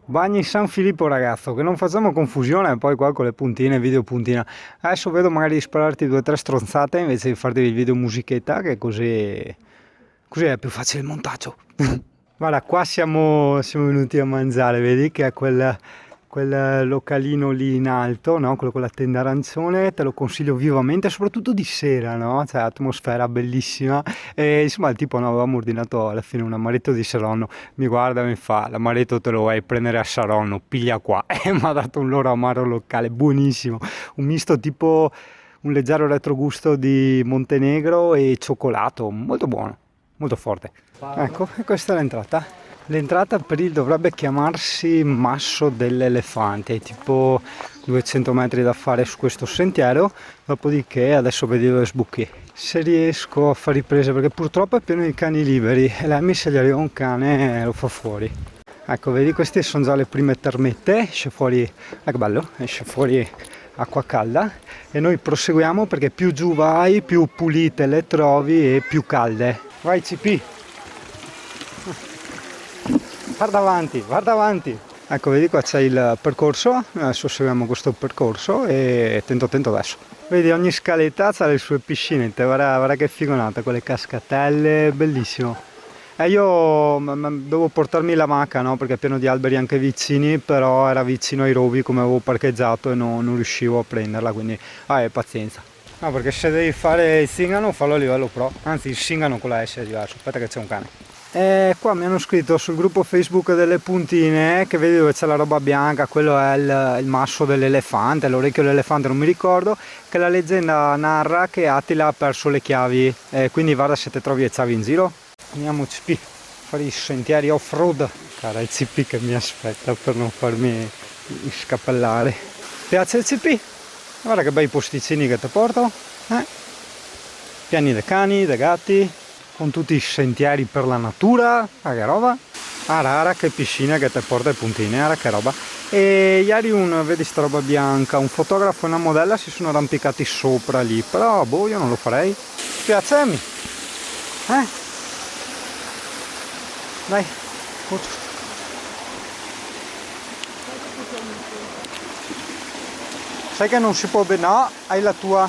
Bagni San Filippo ragazzo, che non facciamo confusione poi qua con le puntine, video puntina. Adesso vedo magari di spararti due o tre stronzate invece di farti il video musichetta, che così è più facile il montaggio. Guarda, qua siamo venuti a mangiare, vedi che è quel localino lì in alto, no? Quello con la tenda arancione, te lo consiglio vivamente, soprattutto di sera, no? C'è atmosfera bellissima. E insomma il tipo no, avevamo ordinato alla fine un amaretto di Saronno, mi guarda e mi fa: l'amaretto te lo vuoi prendere a Saronno, piglia qua. E mi ha dato un loro amaro locale, buonissimo, un misto tipo un leggero retrogusto di Montenegro e cioccolato, molto buono, molto forte. Ecco, e questa è l'entrata. L'entrata per il dovrebbe chiamarsi Masso dell'Elefante, tipo 200 metri da fare su questo sentiero, dopodiché adesso vedi dove sbuchi. Se riesco a fare riprese, perché purtroppo è pieno di cani liberi e lei se gli arriva un cane lo fa fuori. Ecco, vedi, queste sono già le prime termette, esce fuori, che bello, esce fuori acqua calda e noi proseguiamo perché più giù vai, più pulite le trovi e più calde. Vai CP! Guarda avanti, guarda avanti. Ecco, vedi qua c'è il percorso, adesso seguiamo questo percorso e attento adesso. Vedi, ogni scaletta ha le sue piscinette, guarda che figonata, con le cascatelle, bellissimo. E io dovevo portarmi la maca, no? Perché è pieno di alberi anche vicini, però era vicino ai rovi come avevo parcheggiato e non riuscivo a prenderla, quindi pazienza. No, perché se devi fare il Singano, fallo a livello pro, anzi il Singano con la S è diverso, aspetta che c'è un cane. E qua mi hanno scritto sul gruppo Facebook delle puntine, che vedi dove c'è la roba bianca, quello è il masso dell'elefante, l'orecchio dell'elefante, non mi ricordo, che la leggenda narra che Attila ha perso le chiavi, quindi guarda se te trovi le chiavi in giro. Andiamo CP, fare i sentieri off-road, cara il CP che mi aspetta per non farmi scappellare. Piace il CP? Guarda che bei posticini che ti porto, piani dei cani, dei gatti, con tutti i sentieri per la natura, che roba. Ara che piscina che ti porta ai puntini, ara che roba. E ieri vedi sta roba bianca, un fotografo e una modella si sono arrampicati sopra lì, però boh, io non lo farei. Piacemi, dai, sai che non si può bere, no, hai la tua.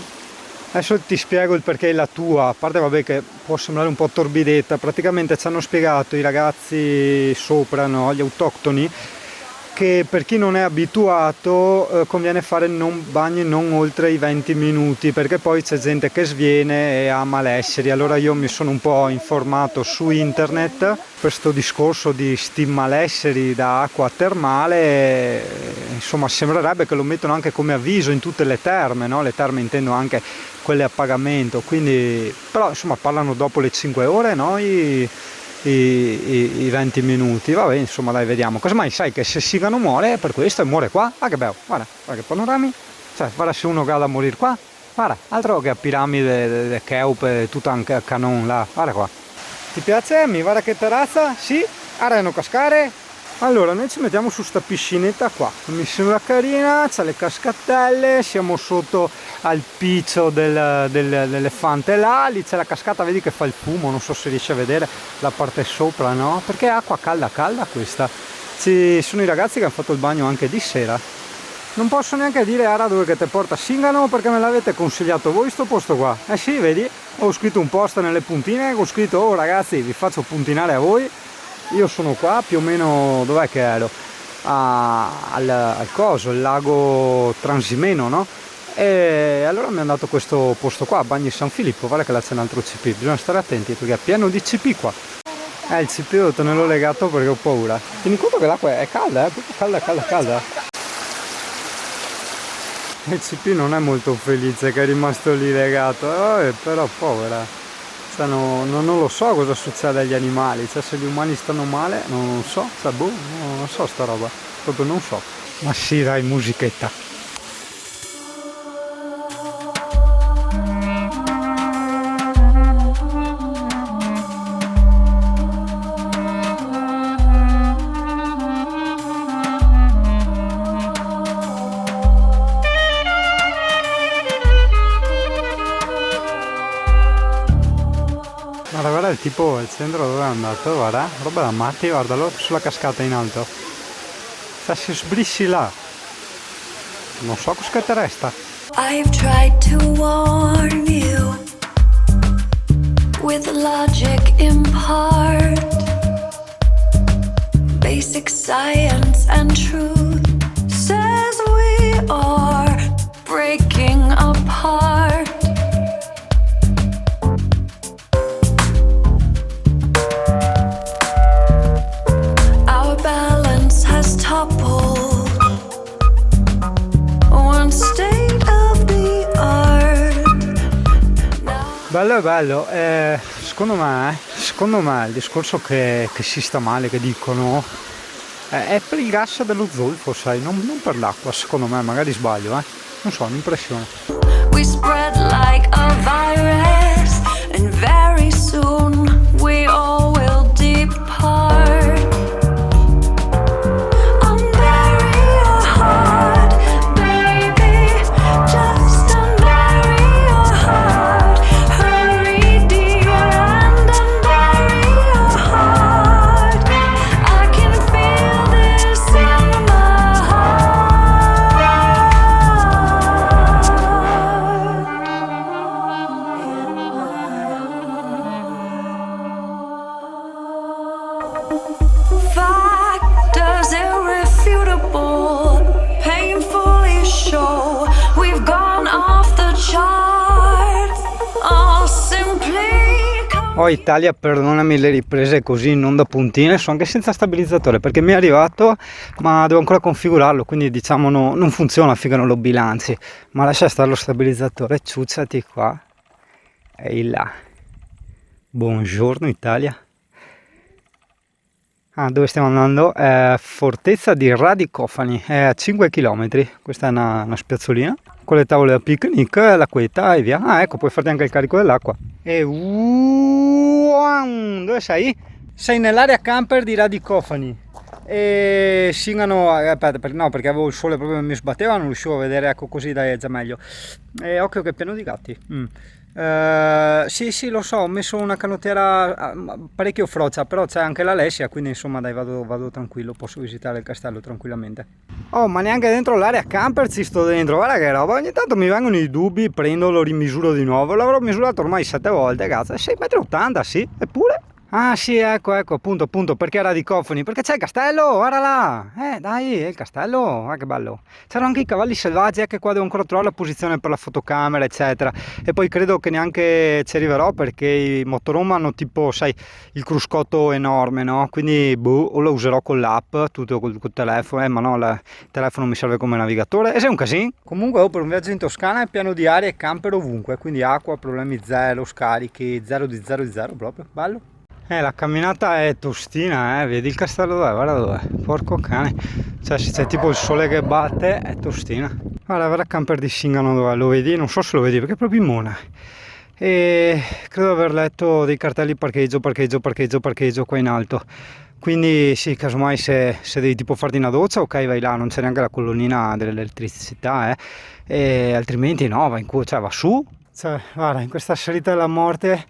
Adesso ti spiego il perché è la tua, a parte vabbè che può sembrare un po' torbidetta, praticamente ci hanno spiegato i ragazzi sopra, no, gli autoctoni, che per chi non è abituato conviene fare bagni non oltre i 20 minuti, perché poi c'è gente che sviene e ha malesseri. Allora io mi sono un po' informato su internet, questo discorso di sti malesseri da acqua termale, insomma sembrerebbe che lo mettono anche come avviso in tutte le terme, no? Le terme intendo anche quelle a pagamento, quindi però insomma parlano dopo le 5 ore, no? I 20 minuti, vabbè, insomma dai, vediamo. Casomai sai che se Sigano muore per questo e muore qua, che bello, guarda che panorami, cioè guarda se uno cade a morire qua, guarda, altro che a piramide de Cheope, Tutankhamon là, guarda qua. Ti piace? Mi guarda che terrazza? Sì? Arano cascare? Allora, noi ci mettiamo su sta piscinetta qua, mi sembra carina, c'ha le cascatelle, siamo sotto al piccio dell'elefante là, lì c'è la cascata, vedi che fa il fumo, non so se riesci a vedere la parte sopra, no? Perché è acqua calda questa. Ci sono i ragazzi che hanno fatto il bagno anche di sera. Non posso neanche dire Ara dove che te porta Singano perché me l'avete consigliato voi sto posto qua. Eh sì, vedi, ho scritto un post nelle puntine, ho scritto oh ragazzi vi faccio puntinare a voi. Io sono qua più o meno, dov'è che ero? Al coso, il lago Transimeno, no? E allora mi hanno dato questo posto qua, Bagni San Filippo, guarda che là c'è un altro CP, bisogna stare attenti perché è pieno di CP qua. Il CP devo tenerlo legato perché ho paura. Tieni conto che l'acqua è calda, proprio calda. Il CP non è molto felice che è rimasto lì legato, però povera. Cioè, non lo so cosa succede agli animali, cioè se gli umani stanno male, non so, cioè, boh, non so sta roba, proprio non so. Ma sì dai, musichetta. Guarda il tipo al centro dove è andato, guarda, roba da matti, guardalo sulla cascata in alto. Se si sbrissi là, non so cosa te resta. I've tried to warn you with logic in part, basic science and truth says we are breaking apart. Our balance has toppled one state of the art. Bello è bello, secondo me il discorso che si sta male, che dicono, è per il gas dello zolfo, sai, non per l'acqua, secondo me, magari sbaglio, non so, un'impressione. We spread like a virus, and very soon we all will depart. Unbury your heart, baby, just unbury your heart. Hurry, dear, and unbury your heart. I can feel this in my Factors irrefutable, painfully show we've gone off the charts. All simply Oh Italia, perdonami le riprese così, non da puntine, sono anche senza stabilizzatore perché mi è arrivato, ma devo ancora configurarlo, quindi diciamo non funziona finché non lo bilanci, ma lascia stare lo stabilizzatore, ciucciati qua, e là. Buongiorno Italia. Dove stiamo andando? Fortezza di Radicofani, è a 5 km, questa è una spiazzolina, con le tavole da picnic, l'acquetta e via. Ecco, puoi farti anche il carico dell'acqua. E dove sei? Sei nell'area camper di Radicofani. E singano, aspetta, perché avevo il sole proprio mi sbatteva, non riuscivo a vedere, ecco, così dai, è già meglio. E occhio che è pieno di gatti. Sì, lo so, ho messo una canottiera parecchio frocia, però c'è anche l'Alessia, quindi insomma dai, vado tranquillo, posso visitare il castello tranquillamente. Oh, ma neanche dentro l'area camper ci sto dentro, guarda che roba, ogni tanto mi vengono i dubbi, prendo, lo rimisuro di nuovo, l'avrò misurato ormai 7 volte, cazzo, 6,80 m, sì, eppure. Ah sì, ecco, appunto, perché Radicofani? Perché c'è il castello, guarda là! Dai, è il castello, che bello! C'erano anche i cavalli selvaggi, che qua devo ancora trovare la posizione per la fotocamera, eccetera. E poi credo che neanche ci arriverò perché i motorhome hanno tipo, sai, il cruscotto enorme, no? Quindi, o lo userò con l'app, tutto col telefono, ma no, il telefono mi serve come navigatore, e sei un casino! Comunque, per un viaggio in Toscana è pieno di aria e camper ovunque, quindi acqua, problemi zero, scarichi, zero di zero proprio, bello! La camminata è tostina, vedi il castello dov'è? Guarda dov'è, porco cane, cioè se c'è tipo il sole che batte è tostina. Guarda camper di Singano dov'è, lo vedi? Non so se lo vedi perché è proprio in mona. E credo di aver letto dei cartelli parcheggio qua in alto. Quindi sì, casomai se devi tipo farti una doccia, ok, vai là, non c'è neanche la colonnina dell'elettricità, e altrimenti no, va su. Cioè, guarda, in questa salita della morte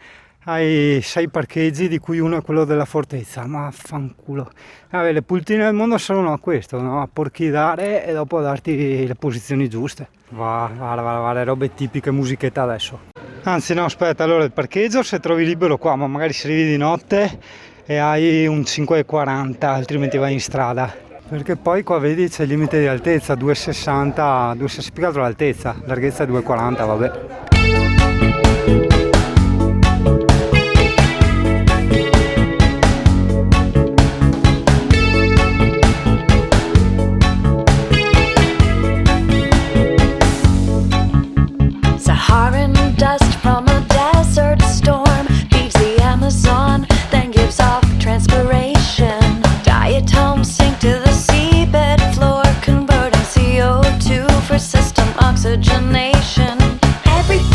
hai 6 parcheggi, di cui uno è quello della fortezza, ma fanculo. Le pultine del mondo servono a questo, no? A porchidare e dopo a darti le posizioni giuste. Va, robe tipiche, musichetta adesso. Anzi no, aspetta, allora il parcheggio se trovi libero qua, ma magari se arrivi di notte e hai un 5,40, altrimenti vai in strada. Perché poi qua vedi c'è il limite di altezza, 2,60, più che altro l'altezza, larghezza 2,40, vabbè. Saharan dust from a desert storm feeds the Amazon, then gives off transpiration. Diatoms sink to the seabed floor, converting CO2 for system oxygenation. Everything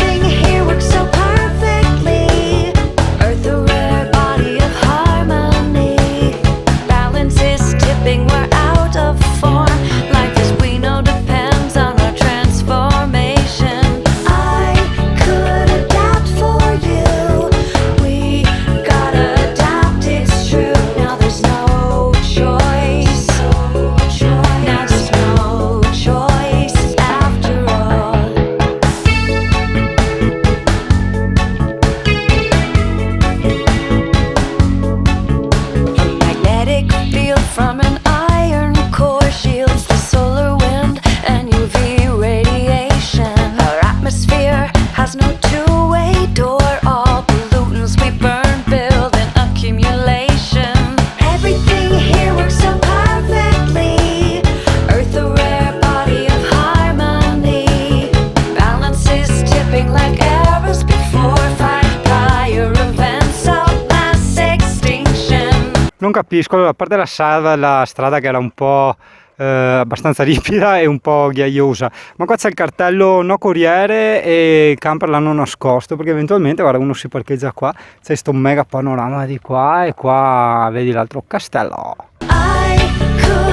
non capisco, allora, a parte la strada che era un po' abbastanza ripida e un po' ghiaiosa, ma qua c'è il cartello no corriere e il camper l'hanno nascosto, perché eventualmente, guarda, uno si parcheggia qua, c'è sto mega panorama di qua e qua vedi l'altro castello. I could